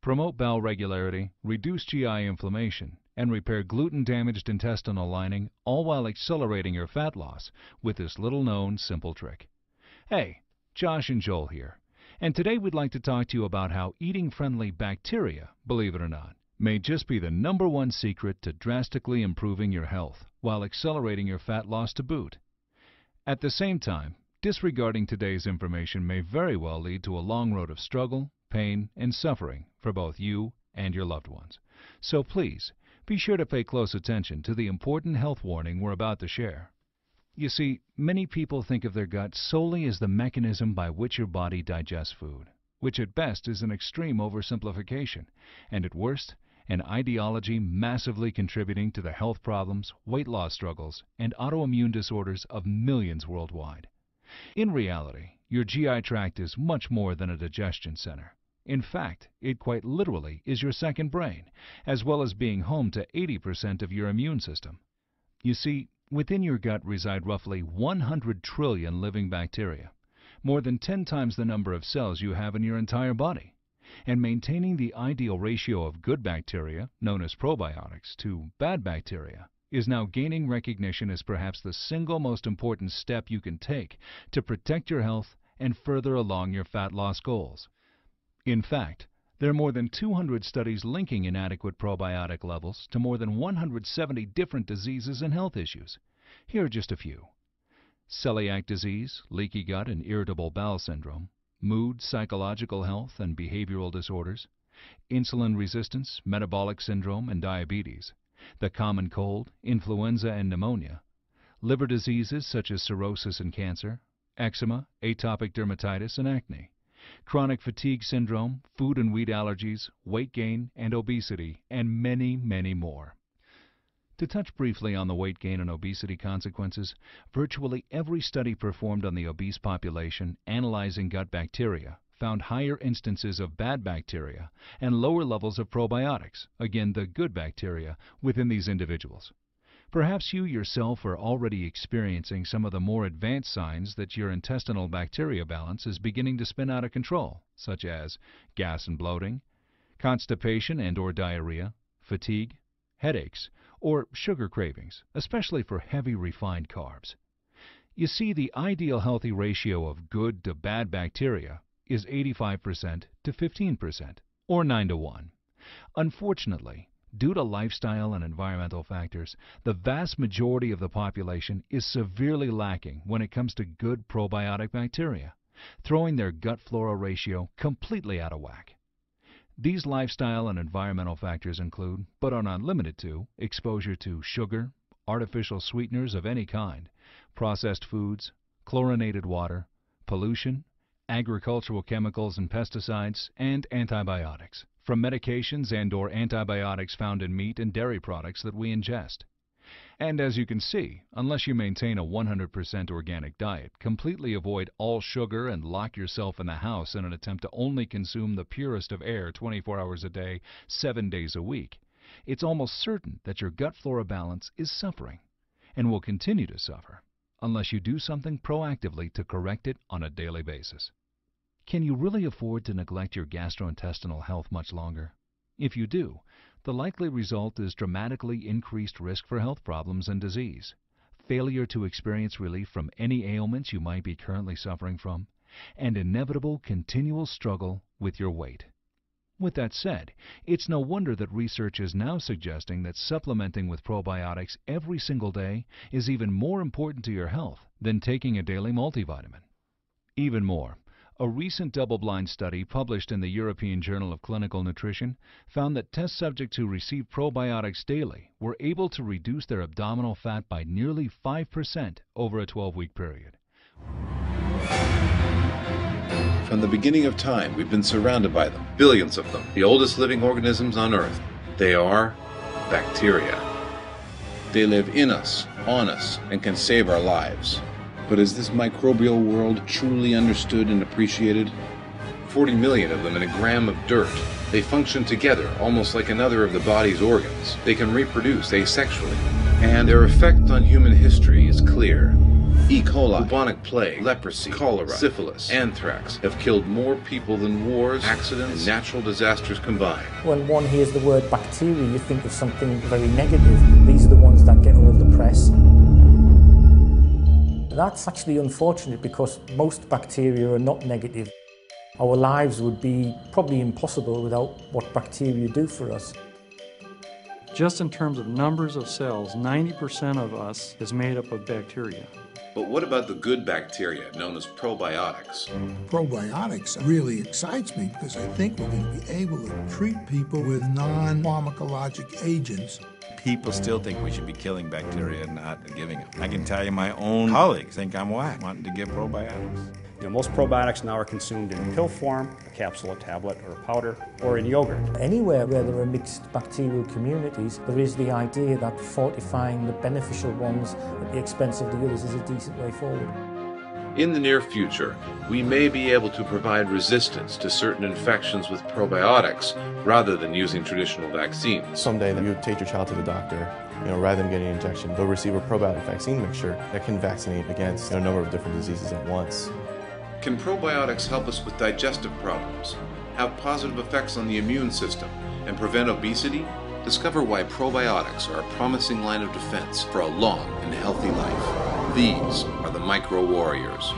promote bowel regularity, reduce GI inflammation, and repair gluten-damaged intestinal lining, all while accelerating your fat loss with this little-known simple trick. Hey, Josh and Joel here, and today we'd like to talk to you about how eating friendly bacteria, believe it or not, may just be the #1 secret to drastically improving your health while accelerating your fat loss to boot. At the same time, disregarding today's information may very well lead to a long road of struggle, pain, and suffering for both you and your loved ones. So please, be sure to pay close attention to the important health warning we're about to share. You see, many people think of their gut solely as the mechanism by which your body digests food, which at best is an extreme oversimplification, and at worst, an ideology massively contributing to the health problems, weight loss struggles, and autoimmune disorders of millions worldwide. In reality, your GI tract is much more than a digestion center. In fact, it quite literally is your second brain, as well as being home to 80% of your immune system. You see, within your gut reside roughly 100 trillion living bacteria, more than 10 times the number of cells you have in your entire body. And maintaining the ideal ratio of good bacteria, known as probiotics, to bad bacteria, is now gaining recognition as perhaps the single most important step you can take to protect your health and further along your fat loss goals. In fact, there are more than 200 studies linking inadequate probiotic levels to more than 170 different diseases and health issues. Here are just a few: celiac disease, leaky gut and irritable bowel syndrome, mood, psychological health and behavioral disorders, insulin resistance, metabolic syndrome and diabetes, the common cold, influenza and pneumonia, liver diseases such as cirrhosis and cancer, eczema, atopic dermatitis and acne, chronic fatigue syndrome, food and wheat allergies, weight gain and obesity, and many, many more. To touch briefly on the weight gain and obesity consequences, virtually every study performed on the obese population analyzing gut bacteria found higher instances of bad bacteria and lower levels of probiotics, again the good bacteria, within these individuals. Perhaps you yourself are already experiencing some of the more advanced signs that your intestinal bacteria balance is beginning to spin out of control, such as gas and bloating, constipation and/or diarrhea, fatigue, headaches, or sugar cravings, especially for heavy refined carbs. You see, the ideal healthy ratio of good to bad bacteria is 85% to 15%, or 9-to-1. Unfortunately, due to lifestyle and environmental factors, the vast majority of the population is severely lacking when it comes to good probiotic bacteria, throwing their gut flora ratio completely out of whack. These lifestyle and environmental factors include, but are not limited to, exposure to sugar, artificial sweeteners of any kind, processed foods, chlorinated water, pollution, agricultural chemicals and pesticides, and antibiotics, from medications and/or antibiotics found in meat and dairy products that we ingest. And as you can see, unless you maintain a 100% organic diet, completely avoid all sugar, and lock yourself in the house in an attempt to only consume the purest of air 24 hours a day, 7 days a week, it's almost certain that your gut flora balance is suffering, and will continue to suffer, unless you do something proactively to correct it on a daily basis. Can you really afford to neglect your gastrointestinal health much longer? If you do, the likely result is dramatically increased risk for health problems and disease, failure to experience relief from any ailments you might be currently suffering from, and inevitable continual struggle with your weight. With that said, it's no wonder that research is now suggesting that supplementing with probiotics every single day is even more important to your health than taking a daily multivitamin. Even more, a recent double-blind study published in the European Journal of Clinical Nutrition found that test subjects who received probiotics daily were able to reduce their abdominal fat by nearly 5% over a 12-week period. From the beginning of time, we've been surrounded by them, billions of them, the oldest living organisms on Earth. They are bacteria. They live in us, on us, and can save our lives. But is this microbial world truly understood and appreciated? 40 million of them in a gram of dirt. They function together, almost like another of the body's organs. They can reproduce asexually, and their effect on human history is clear. E. coli, bubonic plague, leprosy, cholera, syphilis, anthrax have killed more people than wars, accidents, and natural disasters combined. When one hears the word bacteria, you think of something very negative. These are the ones that get all the press. That's actually unfortunate because most bacteria are not negative. Our lives would be probably impossible without what bacteria do for us. Just in terms of numbers of cells, 90% of us is made up of bacteria. But what about the good bacteria known as probiotics? Probiotics really excites me because I think we're going to be able to treat people with non-pharmacologic agents. People still think we should be killing bacteria and not giving them. I can tell you my own colleagues think I'm whack wanting to give probiotics. Most probiotics now are consumed in pill form, a capsule, a tablet, or a powder, or in yogurt. Anywhere where there are mixed bacterial communities, there is the idea that fortifying the beneficial ones at the expense of the others is a decent way forward. In the near future, we may be able to provide resistance to certain infections with probiotics rather than using traditional vaccines. Someday you take your child to the doctor, rather than getting an injection, they'll receive a probiotic vaccine mixture that can vaccinate against a number of different diseases at once. Can probiotics help us with digestive problems, have positive effects on the immune system, and prevent obesity? Discover why probiotics are a promising line of defense for a long and healthy life. These are the Micro Warriors.